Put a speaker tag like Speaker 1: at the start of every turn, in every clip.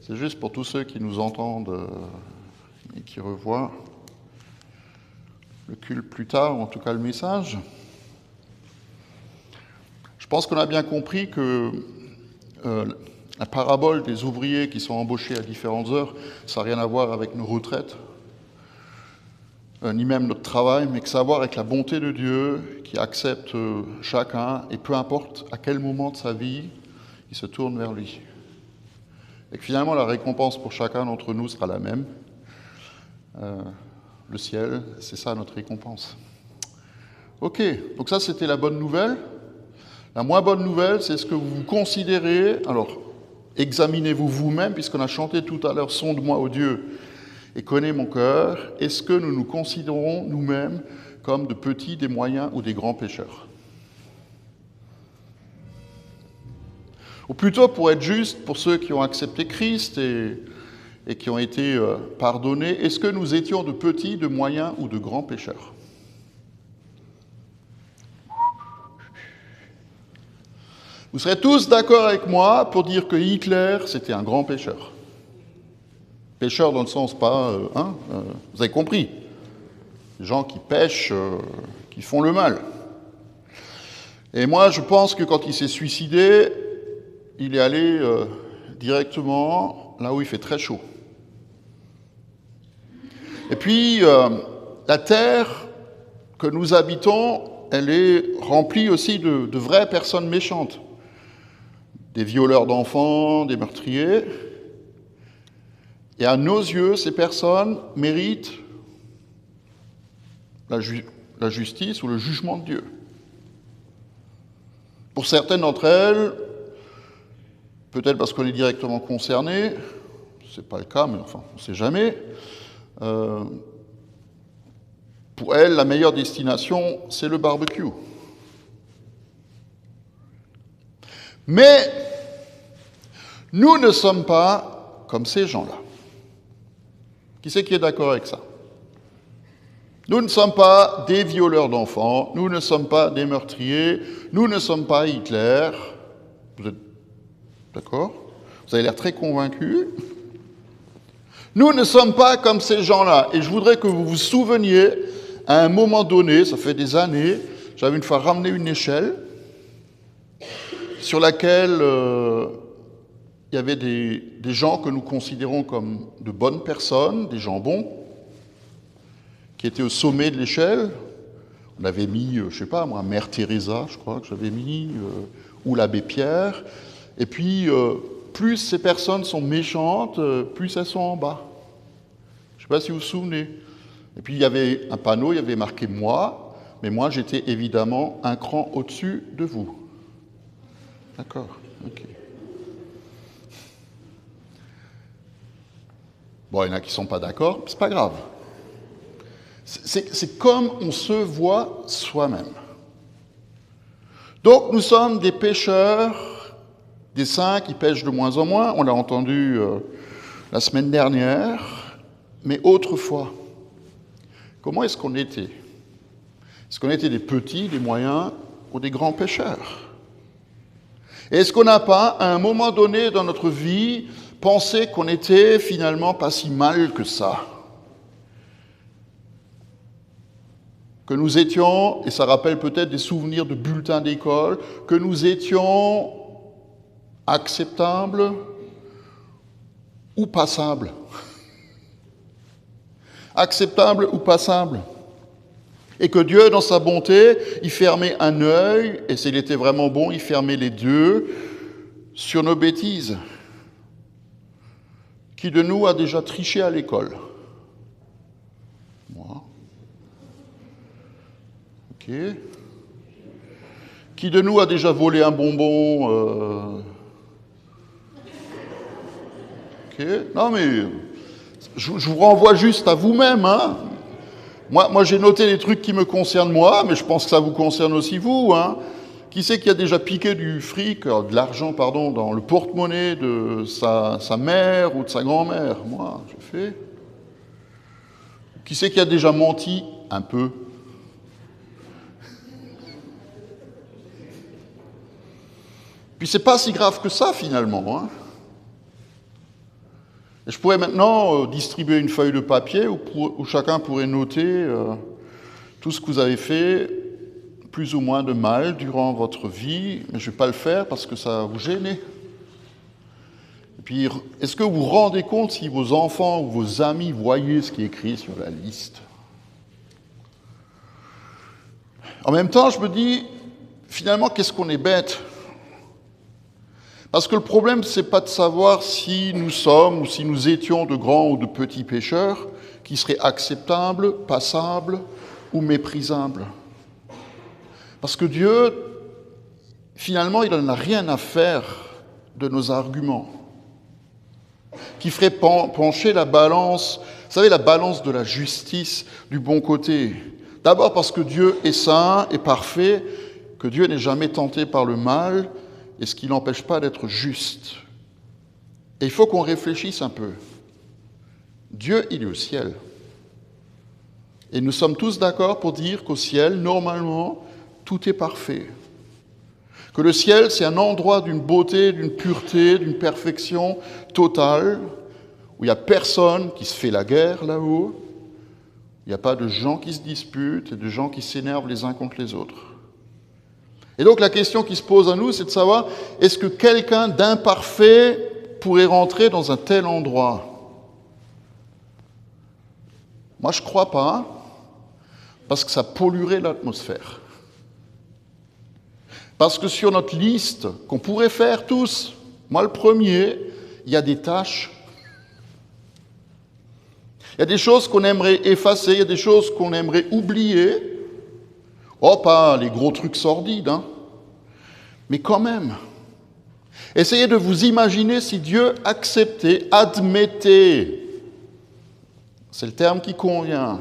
Speaker 1: C'est juste pour tous ceux qui nous entendent et qui revoient le culte plus tard, ou en tout cas le message. Je pense qu'on a bien compris que la parabole des ouvriers qui sont embauchés à différentes heures, ça n'a rien à voir avec nos retraites, ni même notre travail, mais que ça a à voir avec la bonté de Dieu qui accepte chacun, et peu importe à quel moment de sa vie, il se tourne vers lui. Et que finalement, la récompense pour chacun d'entre nous sera la même. Le ciel, c'est ça notre récompense. Ok, donc ça c'était la bonne nouvelle. La moins bonne nouvelle, c'est ce que vous considérez, alors examinez-vous vous-même, puisqu'on a chanté tout à l'heure « Sonde-moi, ô Dieu, et connais mon cœur », est-ce que nous nous considérons nous-mêmes comme de petits, des moyens ou des grands pécheurs ? Ou plutôt, pour être juste, pour ceux qui ont accepté Christ et qui ont été pardonnés, est-ce que nous étions de petits, de moyens ou de grands pécheurs ? Vous serez tous d'accord avec moi pour dire que Hitler, c'était un grand pécheur. Pécheur dans le sens pas... vous avez compris. Des gens qui pêchent, qui font le mal. Et moi, je pense que quand il s'est suicidé, il est allé directement là où il fait très chaud. Et puis, la terre que nous habitons, elle est remplie aussi de vraies personnes méchantes. Des violeurs d'enfants, des meurtriers. Et à nos yeux, ces personnes méritent la justice ou le jugement de Dieu. Pour certaines d'entre elles, peut-être parce qu'on est directement concerné, ce n'est pas le cas, mais enfin, on ne sait jamais. Pour elles, la meilleure destination, c'est le barbecue. Mais nous ne sommes pas comme ces gens-là. Qui c'est qui est d'accord avec ça ? Nous ne sommes pas des violeurs d'enfants, nous ne sommes pas des meurtriers, nous ne sommes pas Hitler. Vous êtes d'accord ? Vous avez l'air très convaincus. Nous ne sommes pas comme ces gens-là. Et je voudrais que vous vous souveniez, à un moment donné, ça fait des années, j'avais une fois ramené une échelle sur laquelle il y avait des gens que nous considérons comme de bonnes personnes, des gens bons, qui étaient au sommet de l'échelle. On avait mis, je ne sais pas moi, Mère Teresa, je crois que j'avais mis, ou l'abbé Pierre. Et puis, plus ces personnes sont méchantes, plus elles sont en bas. Je ne sais pas si vous vous souvenez. Et puis, il y avait un panneau, il y avait marqué « moi », mais moi, j'étais évidemment un cran au-dessus de vous. D'accord, ok. Bon, il y en a qui ne sont pas d'accord, c'est pas grave. C'est comme on se voit soi-même. Donc, nous sommes des pécheurs, des saints qui pêchent de moins en moins, on l'a entendu la semaine dernière, mais autrefois, comment est-ce qu'on était ? Est-ce qu'on était des petits, des moyens ou des grands pécheurs ? Et est-ce qu'on n'a pas, à un moment donné dans notre vie, pensé qu'on était finalement pas si mal que ça ? Que nous étions, et ça rappelle peut-être des souvenirs de bulletins d'école, que nous étions acceptables ou passables. Acceptables ou passables. Et que Dieu, dans sa bonté, il fermait un œil, et s'il était vraiment bon, il fermait les deux sur nos bêtises. Qui de nous a déjà triché à l'école ? Moi. Ok. Qui de nous a déjà volé un bonbon Ok. Non mais, je vous renvoie juste à vous-même, hein. Moi, j'ai noté les trucs qui me concernent moi, mais je pense que ça vous concerne aussi vous, hein. Qui c'est qui a déjà piqué du fric, de l'argent, pardon, dans le porte-monnaie de sa mère ou de sa grand-mère ? Moi, j'ai fait. Qui c'est qui a déjà menti un peu ? Puis c'est pas si grave que ça, finalement, hein. Et je pourrais maintenant distribuer une feuille de papier où chacun pourrait noter tout ce que vous avez fait, plus ou moins de mal durant votre vie, mais je ne vais pas le faire parce que ça va vous gêner. Et puis, est-ce que vous vous rendez compte si vos enfants ou vos amis voyaient ce qui est écrit sur la liste? En même temps, je me dis, finalement, qu'est-ce qu'on est bête? Parce que le problème, ce n'est pas de savoir si nous sommes ou si nous étions de grands ou de petits pécheurs qui seraient acceptables, passables ou méprisables. Parce que Dieu, finalement, il n'en a rien à faire de nos arguments, qui ferait pencher la balance, vous savez, la balance de la justice du bon côté. D'abord parce que Dieu est saint et parfait, que Dieu n'est jamais tenté par le mal, et ce qui n'empêche pas d'être juste. Et il faut qu'on réfléchisse un peu. Dieu, il est au ciel. Et nous sommes tous d'accord pour dire qu'au ciel, normalement, tout est parfait. Que le ciel, c'est un endroit d'une beauté, d'une pureté, d'une perfection totale, où il n'y a personne qui se fait la guerre là-haut, il n'y a pas de gens qui se disputent et de gens qui s'énervent les uns contre les autres. Et donc la question qui se pose à nous, c'est de savoir, est-ce que quelqu'un d'imparfait pourrait rentrer dans un tel endroit? Moi, je ne crois pas, parce que ça polluerait l'atmosphère. Parce que sur notre liste, qu'on pourrait faire tous, moi le premier, il y a des tâches. Il y a des choses qu'on aimerait effacer, il y a des choses qu'on aimerait oublier. Oh, pas les gros trucs sordides, hein. Mais quand même, essayez de vous imaginer si Dieu acceptait, admettait, c'est le terme qui convient,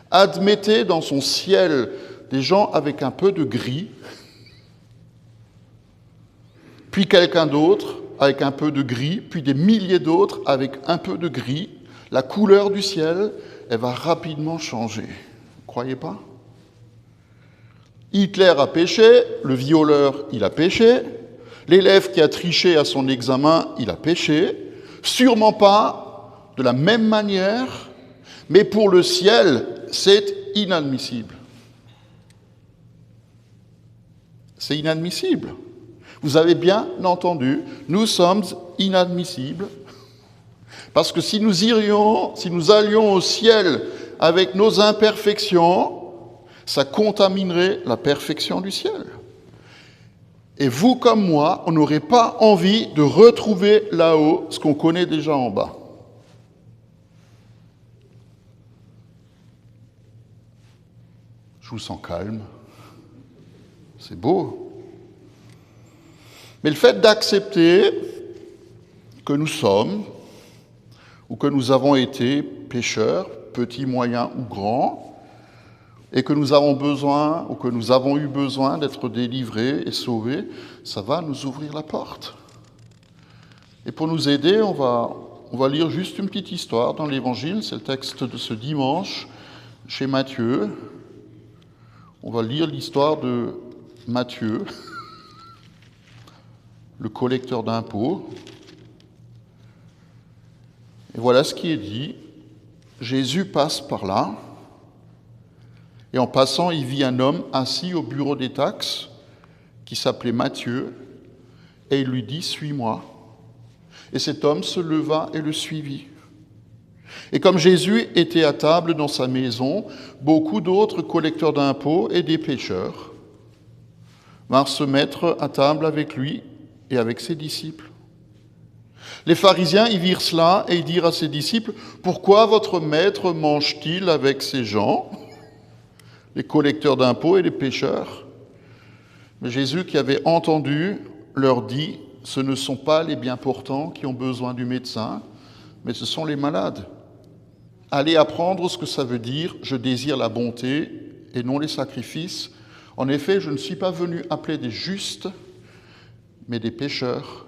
Speaker 1: admettait dans son ciel des gens avec un peu de gris, puis quelqu'un d'autre avec un peu de gris, puis des milliers d'autres avec un peu de gris. La couleur du ciel, elle va rapidement changer. Vous ne croyez pas? Hitler a péché, le violeur, il a péché, l'élève qui a triché à son examen, il a péché, sûrement pas de la même manière, mais pour le ciel, c'est inadmissible. C'est inadmissible. Vous avez bien entendu, nous sommes inadmissibles, parce que si nous allions au ciel avec nos imperfections, ça contaminerait la perfection du ciel. Et vous comme moi, on n'aurait pas envie de retrouver là-haut ce qu'on connaît déjà en bas. Je vous sens calme. C'est beau. Mais le fait d'accepter que nous sommes, ou que nous avons été pécheurs, petits, moyens ou grands, et que nous avons besoin, ou que nous avons eu besoin d'être délivrés et sauvés, ça va nous ouvrir la porte. Et pour nous aider, on va lire juste une petite histoire dans l'Évangile, c'est le texte de ce dimanche, chez Matthieu. On va lire l'histoire de Matthieu, le collecteur d'impôts. Et voilà ce qui est dit. Jésus passe par là, et en passant, il vit un homme assis au bureau des taxes, qui s'appelait Matthieu, et il lui dit « Suis-moi ». Et cet homme se leva et le suivit. Et comme Jésus était à table dans sa maison, beaucoup d'autres collecteurs d'impôts et des pécheurs vinrent se mettre à table avec lui et avec ses disciples. Les pharisiens y virent cela et ils dirent à ses disciples « Pourquoi votre maître mange-t-il avec ces gens, les collecteurs d'impôts et les pécheurs ?» Mais Jésus, qui avait entendu, leur dit « Ce ne sont pas les bien portants qui ont besoin du médecin, mais ce sont les malades. Allez apprendre ce que ça veut dire « Je désire la bonté et non les sacrifices. En effet, je ne suis pas venu appeler des justes, mais des pécheurs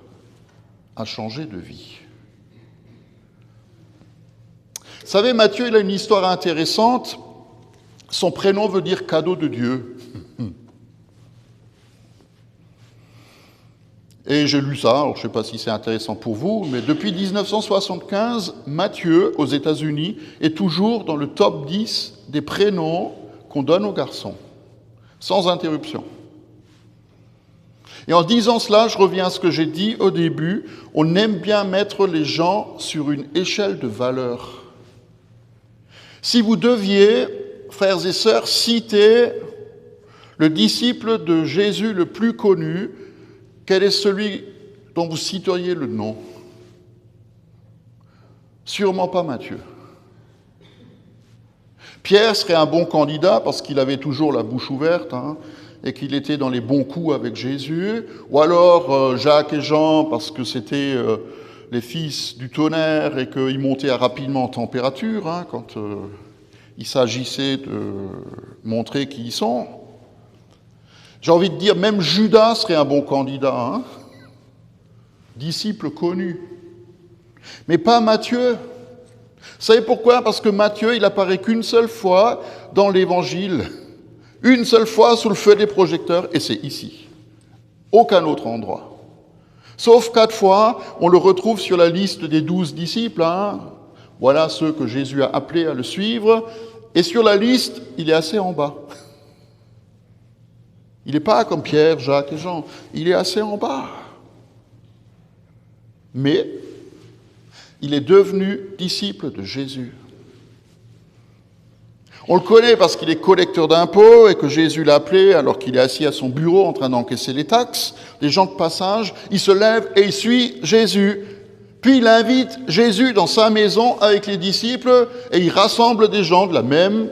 Speaker 1: à changer de vie. » Vous savez, Matthieu, il a une histoire intéressante. Son prénom veut dire « cadeau de Dieu ». Et j'ai lu ça, alors je ne sais pas si c'est intéressant pour vous, mais depuis 1975, Matthieu, aux États-Unis, est toujours dans le top 10 des prénoms qu'on donne aux garçons, sans interruption. Et en disant cela, je reviens à ce que j'ai dit au début, on aime bien mettre les gens sur une échelle de valeur. Si vous deviez, frères et sœurs, citer le disciple de Jésus le plus connu, quel est celui dont vous citeriez le nom? Sûrement pas Matthieu. Pierre serait un bon candidat parce qu'il avait toujours la bouche ouverte et qu'il était dans les bons coups avec Jésus. Ou alors Jacques et Jean parce que c'était les fils du tonnerre et qu'ils montaient rapidement en température quand il s'agissait de montrer qui ils sont. J'ai envie de dire, même Judas serait un bon candidat, disciple connu. Mais pas Matthieu. Vous savez pourquoi? Parce que Matthieu, il apparaît qu'une seule fois dans l'Évangile. Une seule fois sous le feu des projecteurs, et c'est ici. Aucun autre endroit. Sauf 4 fois, on le retrouve sur la liste des 12 disciples. Voilà ceux que Jésus a appelés à le suivre. Et sur la liste, il est assez en bas. Il n'est pas comme Pierre, Jacques et Jean. Il est assez en bas. Mais il est devenu disciple de Jésus. On le connaît parce qu'il est collecteur d'impôts et que Jésus l'a appelé alors qu'il est assis à son bureau en train d'encaisser les taxes. Les gens de passage, il se lève et il suit Jésus. Puis il invite Jésus dans sa maison avec les disciples et il rassemble des gens de la même,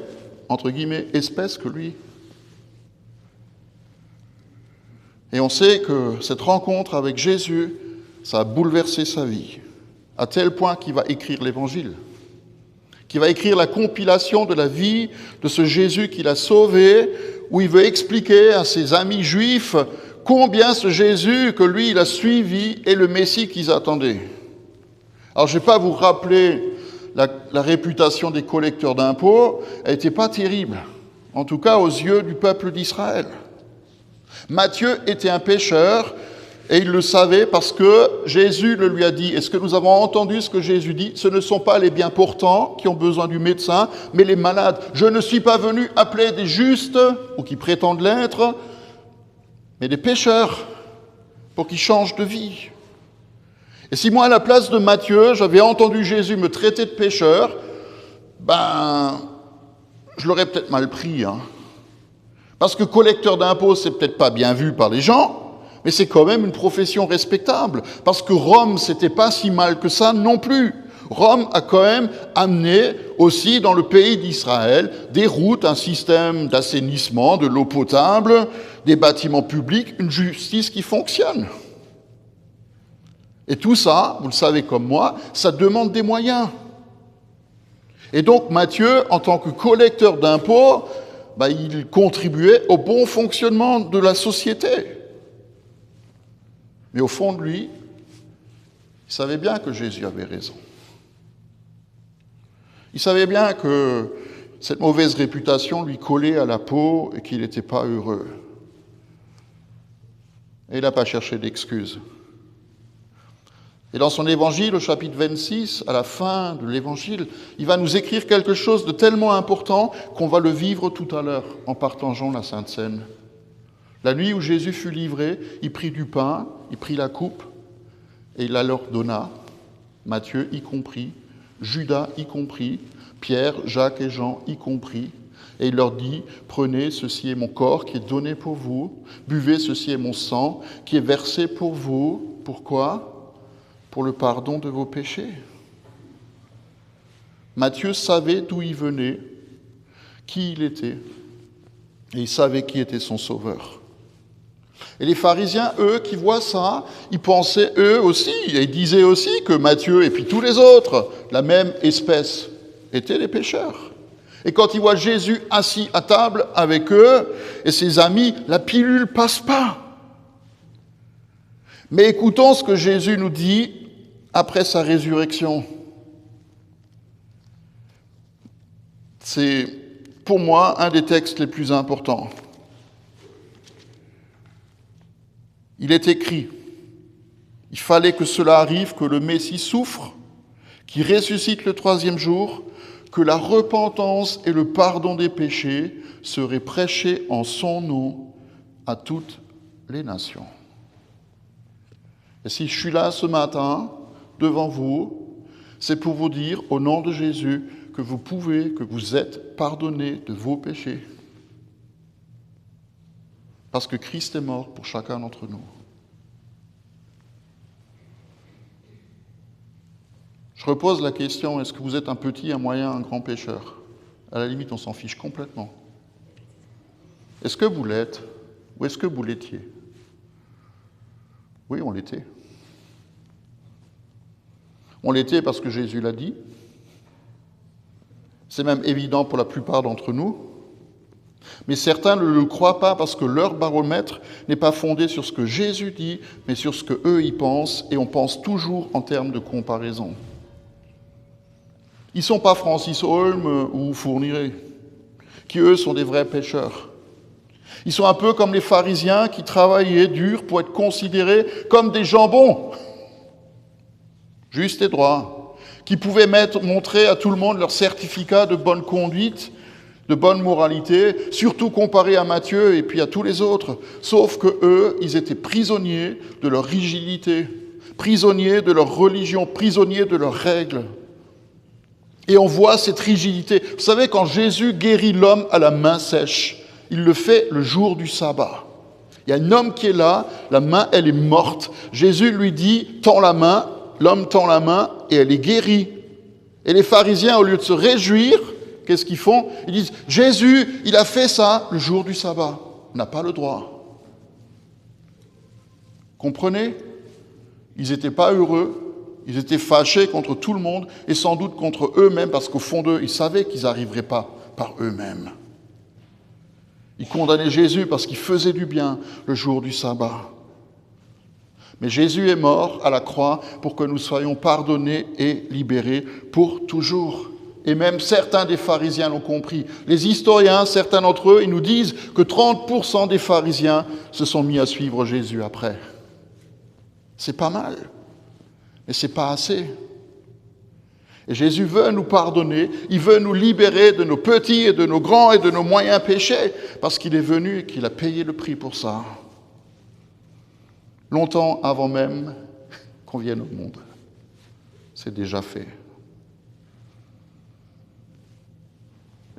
Speaker 1: entre guillemets, espèce que lui. Et on sait que cette rencontre avec Jésus, ça a bouleversé sa vie, à tel point qu'il va écrire l'Évangile, qu'il va écrire la compilation de la vie de ce Jésus qu'il a sauvé, où il veut expliquer à ses amis juifs combien ce Jésus que lui, il a suivi est le Messie qu'ils attendaient. Alors je ne vais pas vous rappeler la réputation des collecteurs d'impôts, elle n'était pas terrible, en tout cas aux yeux du peuple d'Israël. Matthieu était un pécheur et il le savait parce que Jésus le lui a dit. Est-ce que nous avons entendu ce que Jésus dit? Ce ne sont pas les bien portants qui ont besoin du médecin, mais les malades. Je ne suis pas venu appeler des justes, ou qui prétendent l'être, mais des pécheurs, pour qu'ils changent de vie. Et si moi, à la place de Matthieu, j'avais entendu Jésus me traiter de pécheur, je l'aurais peut-être mal pris. Parce que collecteur d'impôts, c'est peut-être pas bien vu par les gens, mais c'est quand même une profession respectable. Parce que Rome, c'était pas si mal que ça non plus. Rome a quand même amené aussi dans le pays d'Israël des routes, un système d'assainissement, de l'eau potable, des bâtiments publics, une justice qui fonctionne. Et tout ça, vous le savez comme moi, ça demande des moyens. Et donc Matthieu, en tant que collecteur d'impôts, il contribuait au bon fonctionnement de la société. Mais au fond de lui, il savait bien que Jésus avait raison. Il savait bien que cette mauvaise réputation lui collait à la peau et qu'il n'était pas heureux. Et il n'a pas cherché d'excuses. Et dans son évangile, au chapitre 26, à la fin de l'évangile, il va nous écrire quelque chose de tellement important qu'on va le vivre tout à l'heure en partageant la Sainte Seine. La nuit où Jésus fut livré, il prit du pain, il prit la coupe et il la leur donna, Matthieu y compris, Judas y compris, Pierre, Jacques et Jean y compris. Et il leur dit, prenez, ceci est mon corps qui est donné pour vous, buvez, ceci est mon sang qui est versé pour vous. Pourquoi ? Pour le pardon de vos péchés. Matthieu savait d'où il venait, qui il était, et il savait qui était son sauveur. Et les pharisiens, eux, qui voient ça, ils pensaient eux aussi, et ils disaient aussi que Matthieu et puis tous les autres, la même espèce, étaient des pécheurs. Et quand ils voient Jésus assis à table avec eux et ses amis, la pilule passe pas. Mais écoutons ce que Jésus nous dit après sa résurrection. C'est, pour moi, un des textes les plus importants. Il est écrit, Il fallait que cela arrive, que le Messie souffre, qu'il ressuscite le 3e jour, que la repentance et le pardon des péchés seraient prêchés en son nom à toutes les nations. Et si je suis là ce matin, devant vous, c'est pour vous dire, au nom de Jésus, que vous pouvez, que vous êtes pardonnés de vos péchés. Parce que Christ est mort pour chacun d'entre nous. Je repose la question, est-ce que vous êtes un petit, un moyen, un grand pécheur? À la limite, on s'en fiche complètement. Est-ce que vous l'êtes? Ou est-ce que vous l'étiez? Oui, on l'était. On l'était parce que Jésus l'a dit. C'est même évident pour la plupart d'entre nous. Mais certains ne le croient pas parce que leur baromètre n'est pas fondé sur ce que Jésus dit, mais sur ce qu'eux y pensent, et on pense toujours en termes de comparaison. Ils ne sont pas Francis Holm ou Fourniret, qui eux sont des vrais pécheurs. Ils sont un peu comme les pharisiens qui travaillaient dur pour être considérés comme des jambons, justes et droits, qui pouvaient montrer à tout le monde leur certificat de bonne conduite, de bonne moralité, surtout comparé à Matthieu et puis à tous les autres. Sauf que eux, ils étaient prisonniers de leur rigidité, prisonniers de leur religion, prisonniers de leurs règles. Et on voit cette rigidité. Vous savez, quand Jésus guérit l'homme à la main sèche, il le fait le jour du sabbat. Il y a un homme qui est là, la main, elle est morte. Jésus lui dit, tends la main, l'homme tend la main et elle est guérie. Et les pharisiens, au lieu de se réjouir, qu'est-ce qu'ils font? Ils disent, Jésus, il a fait ça le jour du sabbat. On n'a pas le droit. Comprenez? Ils n'étaient pas heureux. Ils étaient fâchés contre tout le monde et sans doute contre eux-mêmes parce qu'au fond d'eux, ils savaient qu'ils n'arriveraient pas par eux-mêmes. Ils condamnaient Jésus parce qu'il faisait du bien le jour du sabbat. Mais Jésus est mort à la croix pour que nous soyons pardonnés et libérés pour toujours. Et même certains des pharisiens l'ont compris. Les historiens, certains d'entre eux, ils nous disent que 30% des pharisiens se sont mis à suivre Jésus après. C'est pas mal. Mais ce n'est pas assez. Et Jésus veut nous pardonner, il veut nous libérer de nos petits et de nos grands et de nos moyens péchés, parce qu'il est venu et qu'il a payé le prix pour ça. Longtemps avant même qu'on vienne au monde. C'est déjà fait.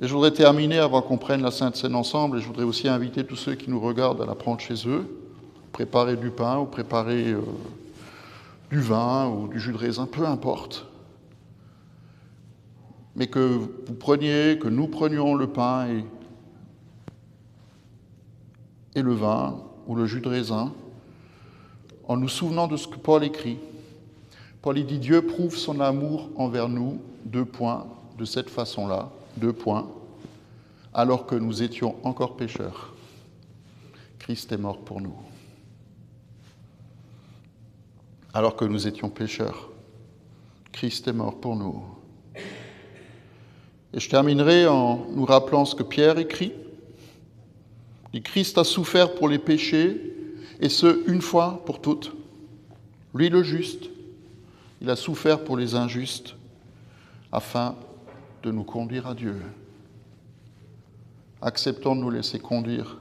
Speaker 1: Et je voudrais terminer avant qu'on prenne la Sainte Seine ensemble, et je voudrais aussi inviter tous ceux qui nous regardent à la prendre chez eux, préparer du pain ou préparer du vin ou du jus de raisin, peu importe. Mais que vous preniez, que nous prenions le pain et le vin ou le jus de raisin en nous souvenant de ce que Paul écrit. Paul il dit, Dieu prouve son amour envers nous, 2 points, de cette façon-là, 2 points, alors que nous étions encore pécheurs. Christ est mort pour nous. Alors que nous étions pécheurs, Christ est mort pour nous. Et je terminerai en nous rappelant ce que Pierre écrit. Il dit, Christ a souffert pour les péchés, et ce, une fois pour toutes. Lui le juste, il a souffert pour les injustes, afin de nous conduire à Dieu. Acceptons de nous laisser conduire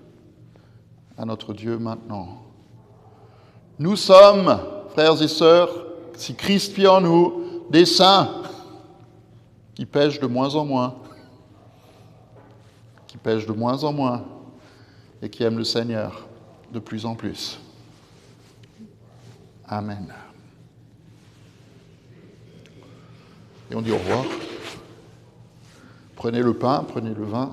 Speaker 1: à notre Dieu maintenant. Nous sommes, frères et sœurs, si Christ vit en nous, des saints qui pêchent de moins en moins, et qui aiment le Seigneur de plus en plus. Amen. Et on dit au revoir. Prenez le pain, prenez le vin.